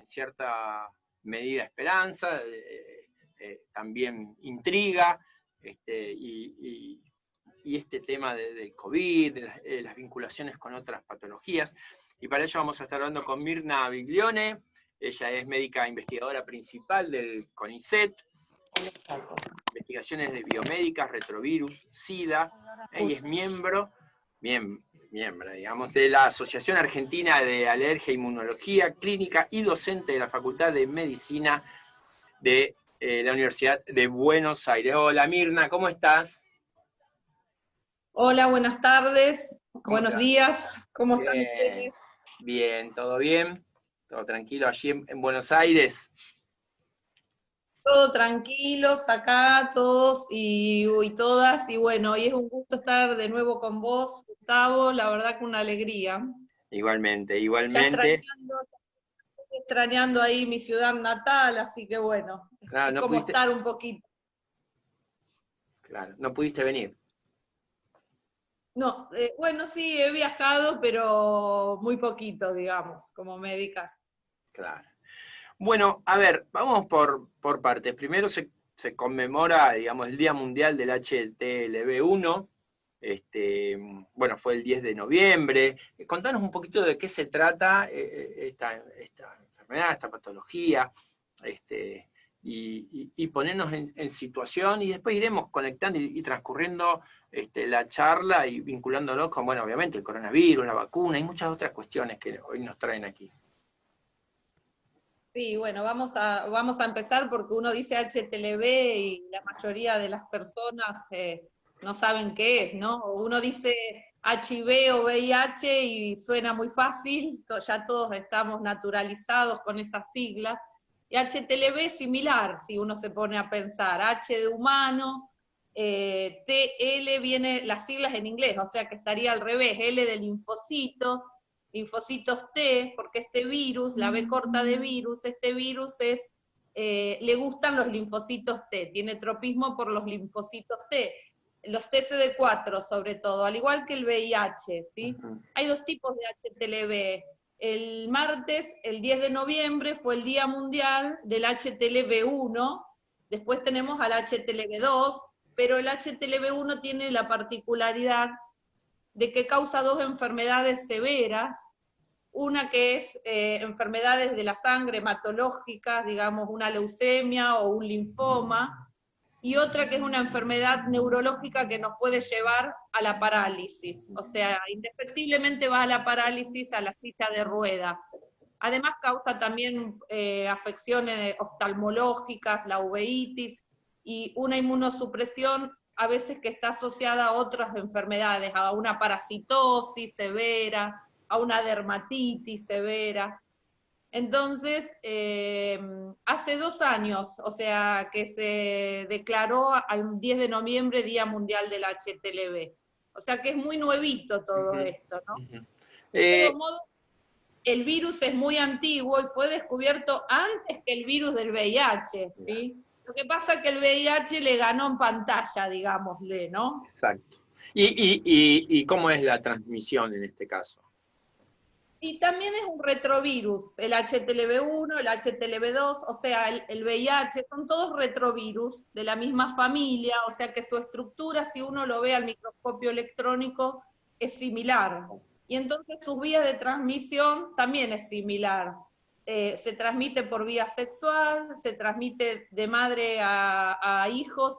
cierta medida esperanza, también intriga, y este tema del COVID, de las vinculaciones con otras patologías. Y para ello vamos a estar hablando con Mirna Biglione. Ella es médica investigadora principal del CONICET, investigaciones de biomédicas, retrovirus, SIDA, y es miembro, digamos, de la Asociación Argentina de Alergia e Inmunología Clínica y docente de la Facultad de Medicina de la Universidad de Buenos Aires. Hola Mirna, ¿cómo estás? Hola, buenas tardes, buenos días, ¿cómo están Bien, ustedes? bien, ¿todo bien? ¿Todo tranquilo allí en Buenos Aires? Todo tranquilos acá, todos y todas, y bueno, hoy es un gusto estar de nuevo con vos, Gustavo, la verdad que una alegría. Igualmente, Ya igualmente. extrañando ahí mi ciudad natal, así que bueno, Claro, es como estar un poquito. Claro, no pudiste venir. No, bueno, sí, he viajado, pero muy poquito, digamos, como médica. Claro. Bueno, a ver, vamos por partes. Primero se conmemora, digamos, el Día Mundial del HTLV1. Bueno, fue el 10 de noviembre. Contanos un poquito de qué se trata esta enfermedad, esta patología, y ponernos en situación, y después iremos conectando y transcurriendo la charla y vinculándonos con, bueno, obviamente el coronavirus, la vacuna y muchas otras cuestiones que hoy nos traen aquí. Sí, bueno, vamos a empezar porque uno dice HTLV y la mayoría de las personas no saben qué es, ¿no? Uno dice HIV o VIH y suena muy fácil, ya todos estamos naturalizados con esas siglas. Y HTLV es similar, si uno se pone a pensar, H de humano, TL viene las siglas en inglés, o sea que estaría al revés, L de linfocitos T, porque este virus, la B corta de virus, este virus le gustan los linfocitos T, tiene tropismo por los linfocitos T, los TCD4 sobre todo, al igual que el VIH, ¿sí? Hay dos tipos de HTLV. El martes, el 10 de noviembre, fue el Día Mundial del HTLV1, después tenemos al HTLV2, pero el HTLV1 tiene la particularidad de que causa dos enfermedades severas, una que es enfermedades de la sangre hematológicas, digamos una leucemia o un linfoma, y otra que es una enfermedad neurológica que nos puede llevar a la parálisis, o sea, indefectiblemente va a la parálisis, a la silla de rueda. Además causa también afecciones oftalmológicas, la uveitis, y una inmunosupresión a veces que está asociada a otras enfermedades, a una parasitosis severa, a una dermatitis severa. Entonces, hace 2 años, o sea, que se declaró al 10 de noviembre Día Mundial del HTLV. O sea que es muy nuevito todo esto, ¿no? De todos modos, el virus es muy antiguo y fue descubierto antes que el virus del VIH, ¿sí? Lo que pasa es que el VIH le ganó en pantalla, digámosle, ¿no? Exacto. ¿Y cómo es la transmisión en este caso? Y también es un retrovirus, el HTLV1, el HTLV2, o sea, el VIH, son todos retrovirus de la misma familia, o sea que su estructura, si uno lo ve al microscopio electrónico, es similar. Y entonces su vía de transmisión también es similar. Se transmite por vía sexual, se transmite de madre a hijos,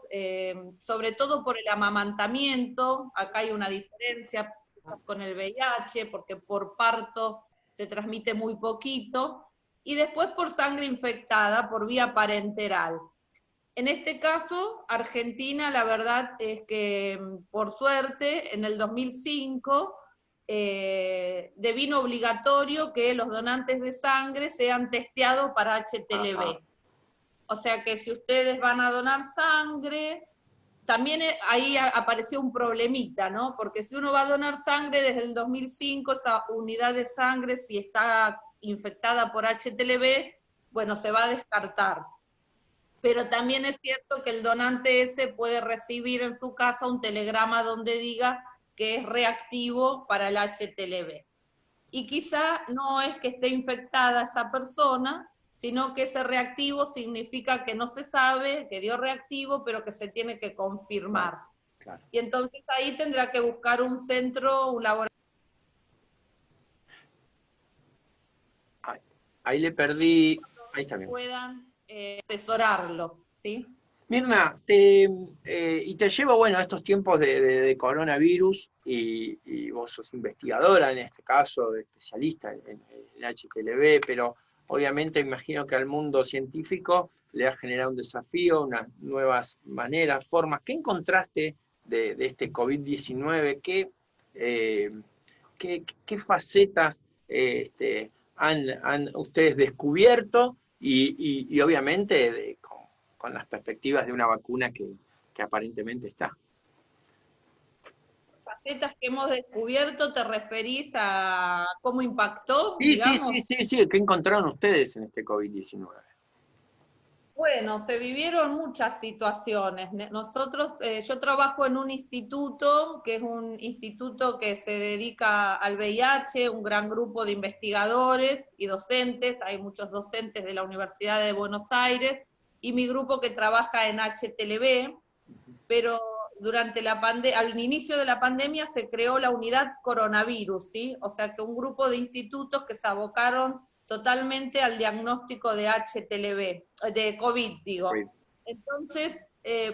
sobre todo por el amamantamiento, acá hay una diferencia con el VIH, porque por parto se transmite muy poquito, y después por sangre infectada, por vía parenteral. En este caso, Argentina, la verdad es que, por suerte, en el 2005, devino obligatorio que los donantes de sangre sean testeados para HTLV. Ajá. O sea que si ustedes van a donar sangre, también ahí apareció un problemita, ¿no? Porque si uno va a donar sangre desde el 2005, esa unidad de sangre, si está infectada por HTLV, bueno, se va a descartar. Pero también es cierto que el donante ese puede recibir en su casa un telegrama donde diga que es reactivo para el HTLV. Y quizá no es que esté infectada esa persona, sino que ese reactivo significa que no se sabe, que dio reactivo, pero que se tiene que confirmar. Claro. Y entonces ahí tendrá que buscar un centro, un laboratorio. Ahí le perdí, ahí está bien. Puedan asesorarlos, ¿sí? Mirna, y te llevo, bueno, a estos tiempos de coronavirus, y vos sos investigadora en este caso, especialista en HTLV, pero obviamente imagino que al mundo científico le ha generado un desafío, unas nuevas maneras, formas. ¿Qué encontraste de este COVID-19? ¿Qué facetas han ustedes descubierto? Y obviamente con las perspectivas de una vacuna que aparentemente está. Facetas que hemos descubierto, ¿te referís a cómo impactó, Sí, sí, sí, digamos? sí, sí. ¿Qué encontraron ustedes en este COVID-19? Bueno, se vivieron muchas situaciones. Nosotros, yo trabajo en un instituto, que es un instituto que se dedica al VIH, un gran grupo de investigadores y docentes, hay muchos docentes de la Universidad de Buenos Aires, y mi grupo que trabaja en HTLV, pero durante al inicio de la pandemia se creó la unidad coronavirus, ¿sí? O sea que un grupo de institutos que se abocaron totalmente al diagnóstico de HTLV, de COVID, digo. Entonces,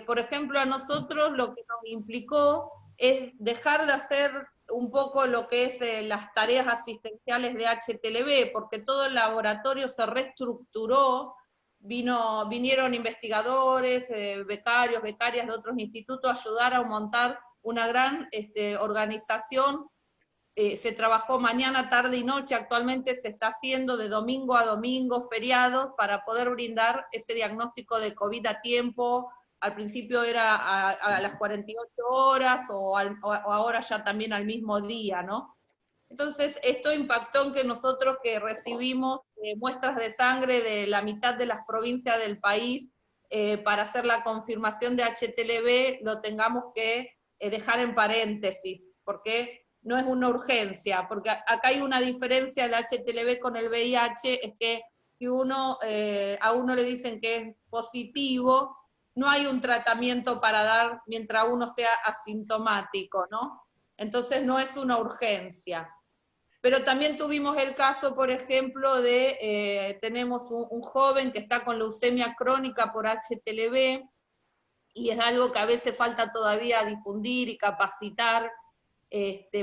por ejemplo, a nosotros lo que nos implicó es dejar de hacer un poco lo que es las tareas asistenciales de HTLV, porque todo el laboratorio se reestructuró, vinieron investigadores, becarios, becarias de otros institutos a ayudar a montar una gran organización. Se trabajó mañana, tarde y noche, actualmente se está haciendo de domingo a domingo, feriados, para poder brindar ese diagnóstico de COVID a tiempo. Al principio era a las 48 horas, o ahora ya también al mismo día, ¿no? Entonces, esto impactó en que nosotros que recibimos muestras de sangre de la mitad de las provincias del país para hacer la confirmación de HTLV, lo tengamos que dejar en paréntesis, porque no es una urgencia, porque acá hay una diferencia del HTLV con el VIH, es que si a uno le dicen que es positivo, no hay un tratamiento para dar mientras uno sea asintomático, ¿no? Entonces no es una urgencia. Pero también tuvimos el caso, por ejemplo, tenemos un joven que está con leucemia crónica por HTLV, y es algo que a veces falta todavía difundir y capacitar,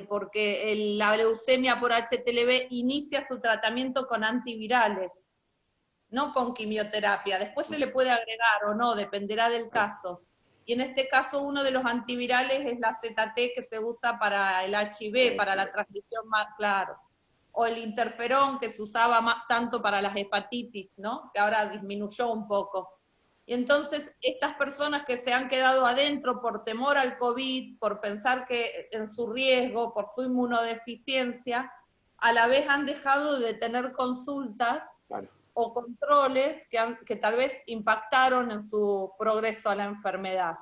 porque la leucemia por HTLV inicia su tratamiento con antivirales, no con quimioterapia. Después se le puede agregar o no, dependerá del caso. Y en este caso uno de los antivirales es la ZT, que se usa para el HIV, para la transmisión más claro. O el interferón, que se usaba tanto para las hepatitis, ¿no? Que ahora disminuyó un poco. Y entonces estas personas que se han quedado adentro por temor al COVID, por pensar que en su riesgo, por su inmunodeficiencia, a la vez han dejado de tener consultas, claro, o controles que tal vez impactaron en su progreso a la enfermedad,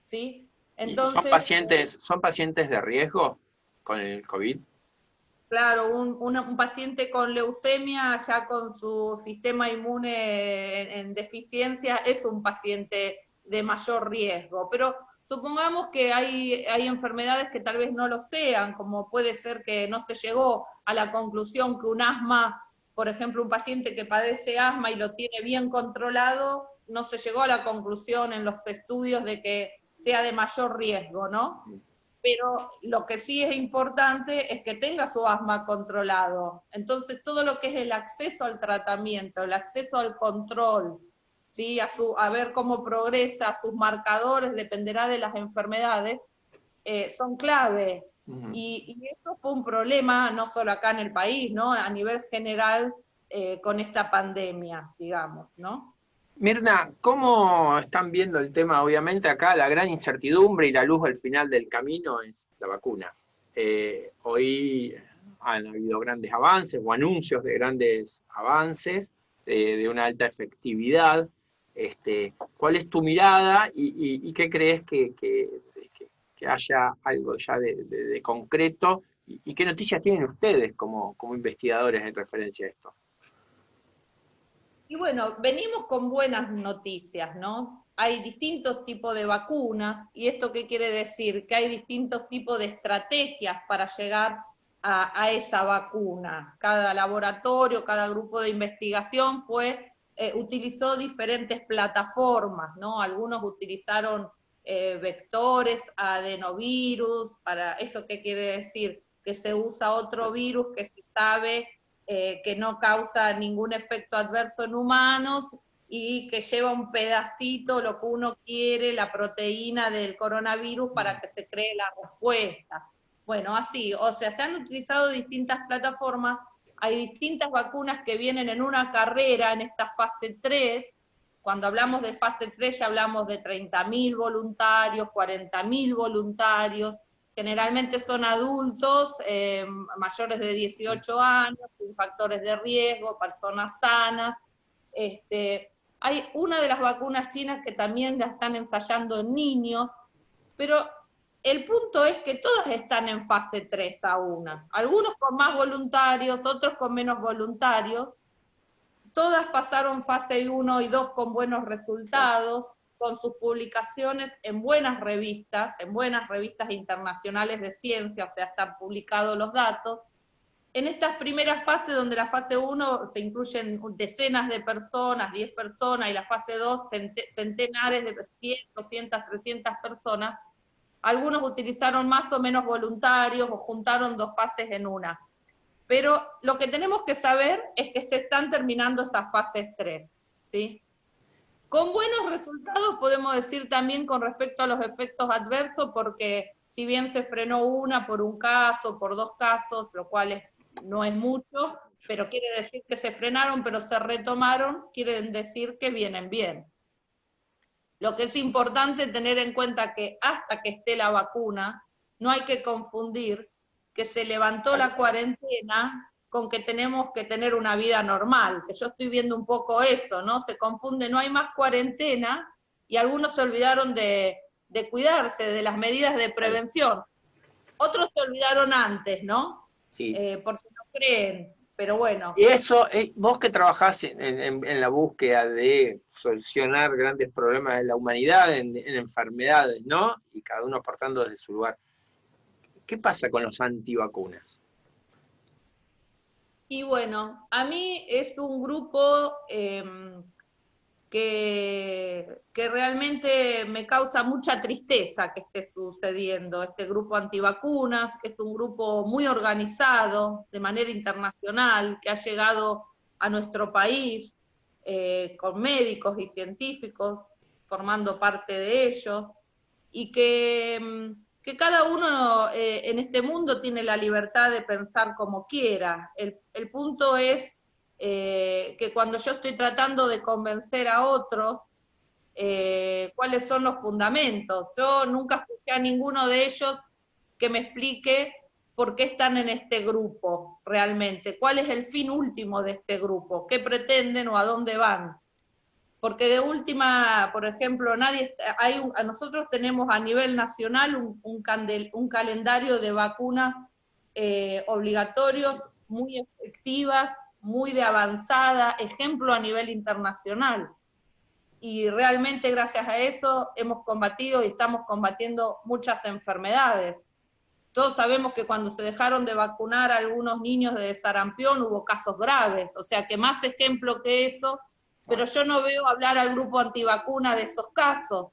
¿sí? Entonces, ¿son pacientes de riesgo con el COVID? Claro, un paciente con leucemia, ya con su sistema inmune en deficiencia, es un paciente de mayor riesgo, pero supongamos que hay enfermedades que tal vez no lo sean, como puede ser que no se llegó a la conclusión que un asma, por ejemplo, un paciente que padece asma y lo tiene bien controlado, no se llegó a la conclusión en los estudios de que sea de mayor riesgo, ¿no? Pero lo que sí es importante es que tenga su asma controlado. Entonces, todo lo que es el acceso al tratamiento, el acceso al control, ¿sí? a ver cómo progresa, sus marcadores, dependerá de las enfermedades, son clave. Y eso fue un problema, no solo acá en el país, ¿no? A nivel general, con esta pandemia, digamos, ¿no? Mirna, ¿cómo están viendo el tema? Obviamente acá la gran incertidumbre y la luz al final del camino es la vacuna. Hoy han habido grandes avances o anuncios de grandes avances, de una alta efectividad. ¿Cuál es tu mirada y qué crees que haya algo ya de concreto? ¿Y qué noticias tienen ustedes como investigadores en referencia a esto? Y bueno, venimos con buenas noticias, ¿no? Hay distintos tipos de vacunas, ¿y esto qué quiere decir? Que hay distintos tipos de estrategias para llegar a esa vacuna. Cada laboratorio, cada grupo de investigación utilizó diferentes plataformas, ¿no? Algunos utilizaron vectores, adenovirus, para eso qué quiere decir, que se usa otro virus que se sabe que no causa ningún efecto adverso en humanos y que lleva un pedacito, lo que uno quiere, la proteína del coronavirus para que se cree la respuesta. Bueno, así, o sea, se han utilizado distintas plataformas, hay distintas vacunas que vienen en una carrera en esta fase 3. Cuando hablamos de fase 3 ya hablamos de 30.000 voluntarios, 40.000 voluntarios, generalmente son adultos mayores de 18 años, sin factores de riesgo, personas sanas. Hay una de las vacunas chinas que también la están ensayando en niños, pero el punto es que todas están en fase 3 aún. Algunos con más voluntarios, otros con menos voluntarios. Todas pasaron fase 1 y 2 con buenos resultados, con sus publicaciones en buenas revistas internacionales de ciencia, o sea, están publicados los datos. En estas primeras fases, donde la fase 1 se incluyen decenas de personas, 10 personas, y la fase 2 centenares de 100, 200, 300 personas, algunos utilizaron más o menos voluntarios o juntaron dos fases en una. Pero lo que tenemos que saber es que se están terminando esas fases 3, ¿sí? Con buenos resultados podemos decir también con respecto a los efectos adversos, porque si bien se frenó una por un caso, por dos casos, lo cual no es mucho, pero quiere decir que se frenaron, pero se retomaron, quieren decir que vienen bien. Lo que es importante tener en cuenta que hasta que esté la vacuna, no hay que confundir que se levantó la cuarentena con que tenemos que tener una vida normal, que yo estoy viendo un poco eso, ¿no? Se confunde, no hay más cuarentena, y algunos se olvidaron de cuidarse, de las medidas de prevención. Otros se olvidaron antes, ¿no? Sí. Porque no creen, pero bueno. Y eso, vos que trabajás en la búsqueda de solucionar grandes problemas de la humanidad, en enfermedades, ¿no? Y cada uno aportando desde su lugar. ¿Qué pasa con los antivacunas? Y bueno, a mí es un grupo que realmente me causa mucha tristeza que esté sucediendo, este grupo antivacunas, que es un grupo muy organizado de manera internacional, que ha llegado a nuestro país con médicos y científicos formando parte de ellos, y que cada uno en este mundo tiene la libertad de pensar como quiera. El punto es que cuando yo estoy tratando de convencer a otros cuáles son los fundamentos, yo nunca escuché a ninguno de ellos que me explique por qué están en este grupo realmente, cuál es el fin último de este grupo, qué pretenden o a dónde van. Porque de última, por ejemplo, nosotros tenemos a nivel nacional un calendario de vacunas obligatorios muy efectivas, muy de avanzada, ejemplo a nivel internacional. Y realmente gracias a eso hemos combatido y estamos combatiendo muchas enfermedades. Todos sabemos que cuando se dejaron de vacunar a algunos niños de sarampión hubo casos graves, o sea que más ejemplo que eso, pero yo no veo hablar al grupo antivacuna de esos casos.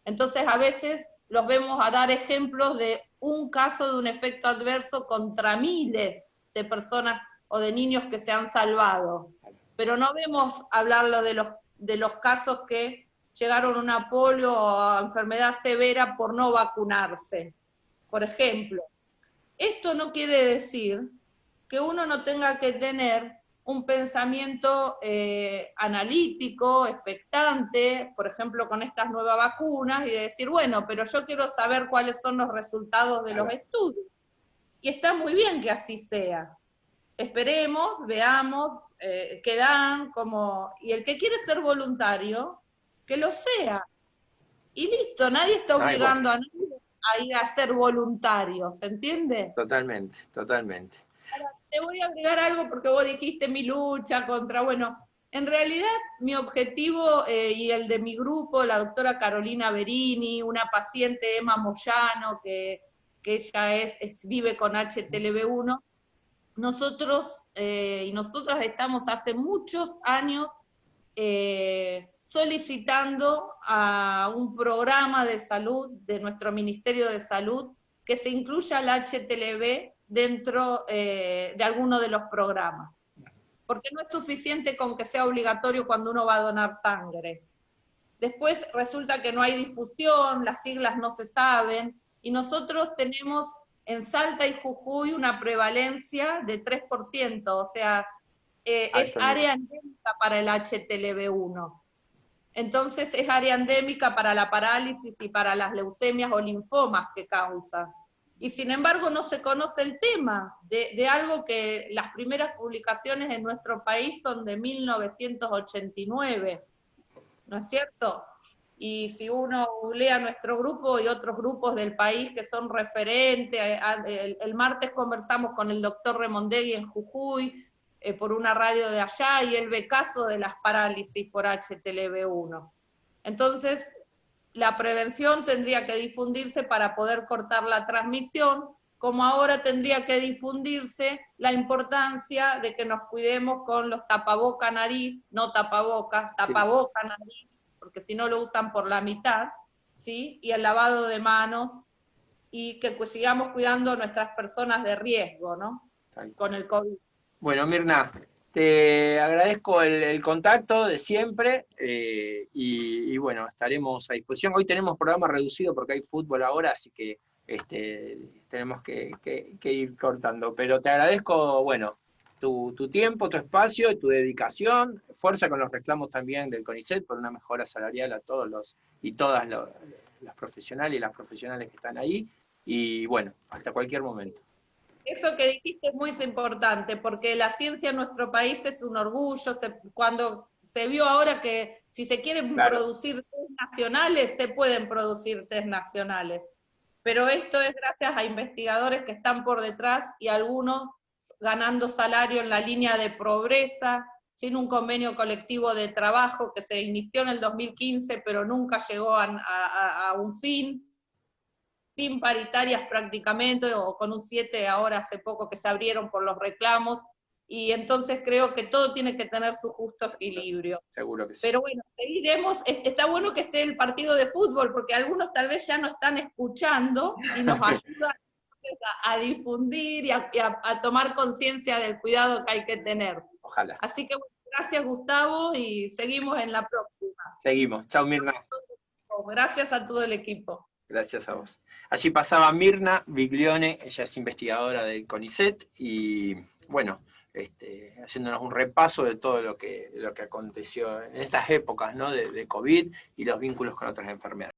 Entonces a veces los vemos a dar ejemplos de un caso de un efecto adverso contra miles de personas o de niños que se han salvado, pero no vemos hablarlo de los casos que llegaron a una polio o a enfermedad severa por no vacunarse. Por ejemplo, esto no quiere decir que uno no tenga que tener un pensamiento analítico, expectante, por ejemplo, con estas nuevas vacunas, y de decir, bueno, pero yo quiero saber cuáles son los resultados de los estudios. Y está muy bien que así sea. Esperemos, veamos, qué dan, y el que quiere ser voluntario, que lo sea. Y listo, nadie está obligando a nadie a ir a ser voluntario, ¿se entiende? Totalmente, totalmente. Ahora, te voy a agregar algo porque vos dijiste mi lucha contra, bueno, En realidad, mi objetivo y el de mi grupo, la doctora Carolina Berini, una paciente Emma Moyano, que ella vive con HTLV1, nosotros y nosotras estamos hace muchos años solicitando a un programa de salud de nuestro Ministerio de Salud que se incluya el HTLV dentro de alguno de los programas. Porque no es suficiente con que sea obligatorio cuando uno va a donar sangre. Después resulta que no hay difusión, las siglas no se saben, y nosotros tenemos en Salta y Jujuy una prevalencia de 3%, o sea, es área endémica para el HTLV1. Entonces es área endémica para la parálisis y para las leucemias o linfomas que causa. Y sin embargo no se conoce el tema de algo que las primeras publicaciones en nuestro país son de 1989, ¿no es cierto? Y si uno googlea nuestro grupo y otros grupos del país que son referentes, el martes conversamos con el doctor Remondegui en Jujuy, por una radio de allá, y él ve casos de las parálisis por HTLV1. Entonces, la prevención tendría que difundirse para poder cortar la transmisión, como ahora tendría que difundirse la importancia de que nos cuidemos con los tapaboca nariz, no tapabocas, tapaboca nariz, porque si no lo usan por la mitad, ¿sí? Y el lavado de manos, y que pues sigamos cuidando a nuestras personas de riesgo, ¿no? Con el COVID. Bueno, Mirna, te agradezco el contacto de siempre y bueno, estaremos a disposición. Hoy tenemos programa reducido porque hay fútbol ahora, así que tenemos que ir cortando. Pero te agradezco, bueno, tu tiempo, tu espacio y tu dedicación. Fuerza con los reclamos también del CONICET por una mejora salarial a todos todas los profesionales y las profesionales que están ahí. Y bueno, hasta cualquier momento. Eso que dijiste es muy importante, porque la ciencia en nuestro país es un orgullo. Cuando se vio ahora que si se quieren producir test nacionales, se pueden producir test nacionales. Pero esto es gracias a investigadores que están por detrás y algunos ganando salario en la línea de pobreza, sin un convenio colectivo de trabajo que se inició en el 2015, pero nunca llegó a un fin, sin paritarias prácticamente, o con un 7 ahora hace poco que se abrieron por los reclamos, y entonces creo que todo tiene que tener su justo equilibrio. Seguro que sí. Pero bueno, seguiremos. Está bueno que esté el partido de fútbol, porque algunos tal vez ya no están escuchando y nos ayuda a difundir y a tomar conciencia del cuidado que hay que tener. Ojalá. Así que bueno, gracias Gustavo, y seguimos en la próxima. Seguimos. Chao, Mirna. Gracias a todo el equipo. Gracias a vos. Allí pasaba Mirna Biglione, ella es investigadora del CONICET, y bueno, haciéndonos un repaso de todo lo que aconteció en estas épocas, ¿no? de COVID y los vínculos con otras enfermedades.